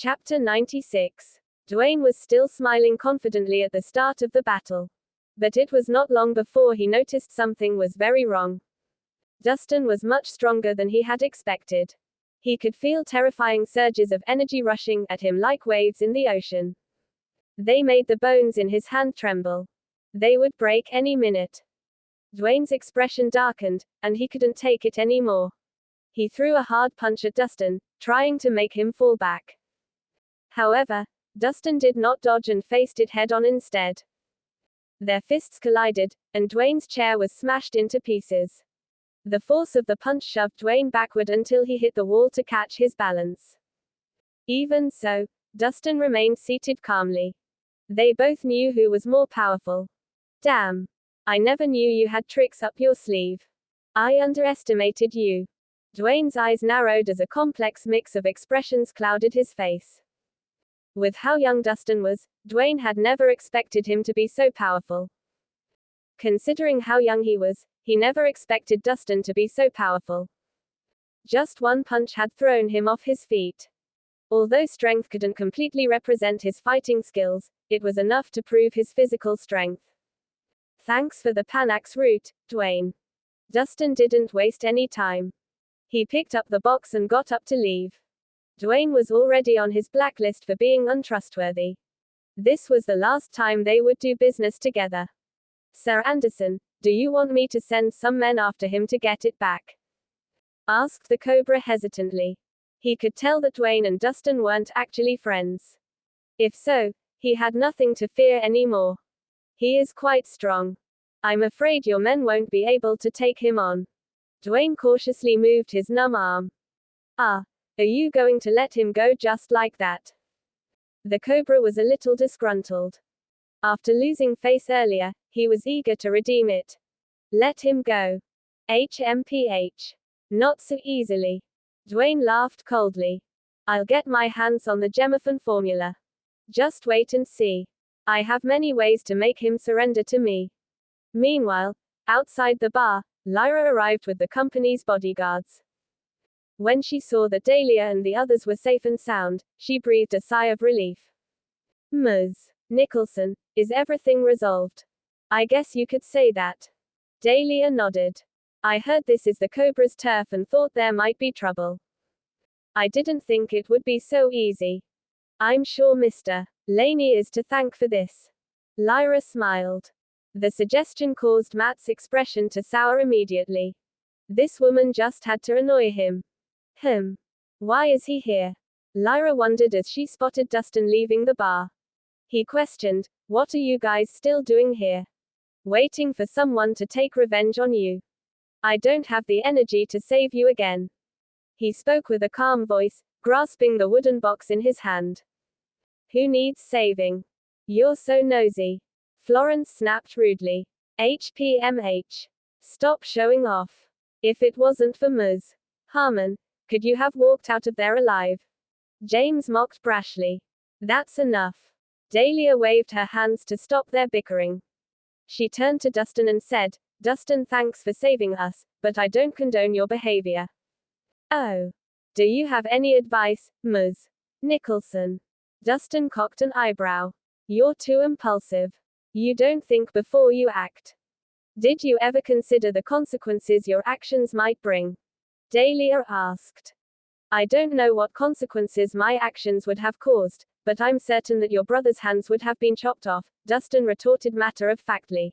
Chapter 96. Dwayne was still smiling confidently at the start of the battle. But it was not long before he noticed something was very wrong. Dustin was much stronger than he had expected. He could feel terrifying surges of energy rushing at him like waves in the ocean. They made the bones in his hand tremble. They would break any minute. Dwayne's expression darkened, and he couldn't take it anymore. He threw a hard punch at Dustin, trying to make him fall back. However, Dustin did not dodge and faced it head-on instead. Their fists collided, and Dwayne's chair was smashed into pieces. The force of the punch shoved Dwayne backward until he hit the wall to catch his balance. Even so, Dustin remained seated calmly. They both knew who was more powerful. Damn. I never knew you had tricks up your sleeve. I underestimated you. Dwayne's eyes narrowed as a complex mix of expressions clouded his face. With how young Dustin was, Dwayne had never expected him to be so powerful. Considering how young he was, he never expected Dustin to be so powerful. Just one punch had thrown him off his feet. Although strength couldn't completely represent his fighting skills, it was enough to prove his physical strength. Thanks for the Panax route, Dwayne. Dustin didn't waste any time. He picked up the box and got up to leave. Dwayne was already on his blacklist for being untrustworthy. This was the last time they would do business together. Sir Anderson, do you want me to send some men after him to get it back? Asked the Cobra hesitantly. He could tell that Dwayne and Dustin weren't actually friends. If so, he had nothing to fear anymore. He is quite strong. I'm afraid your men won't be able to take him on. Dwayne cautiously moved his numb arm. Ah. Are you going to let him go just like that? The Cobra was a little disgruntled. After losing face earlier, he was eager to redeem it. Let him go. HMPH. Not so easily. Dwayne laughed coldly. I'll get my hands on the Gemophan formula. Just wait and see. I have many ways to make him surrender to me. Meanwhile, outside the bar, Lyra arrived with the company's bodyguards. When she saw that Dahlia and the others were safe and sound, she breathed a sigh of relief. Ms. Nicholson, is everything resolved? I guess you could say that. Dahlia nodded. I heard this is the Cobra's turf and thought there might be trouble. I didn't think it would be so easy. I'm sure Mr. Laney is to thank for this. Lyra smiled. The suggestion caused Matt's expression to sour immediately. This woman just had to annoy him. Why is he here? Lyra wondered as she spotted Dustin leaving the bar. He questioned, what are you guys still doing here? Waiting for someone to take revenge on you. I don't have the energy to save you again. He spoke with a calm voice, grasping the wooden box in his hand. Who needs saving? You're so nosy. Florence snapped rudely. HPMH. Stop showing off. If it wasn't for Ms. Harmon, could you have walked out of there alive? James mocked brashly. That's enough. Dahlia waved her hands to stop their bickering. She turned to Dustin and said, Dustin, thanks for saving us, but I don't condone your behavior. Oh. Do you have any advice, Ms. Nicholson? Dustin cocked an eyebrow. You're too impulsive. You don't think before you act. Did you ever consider the consequences your actions might bring? Dahlia asked. I don't know what consequences my actions would have caused, but I'm certain that your brother's hands would have been chopped off, Dustin retorted matter-of-factly.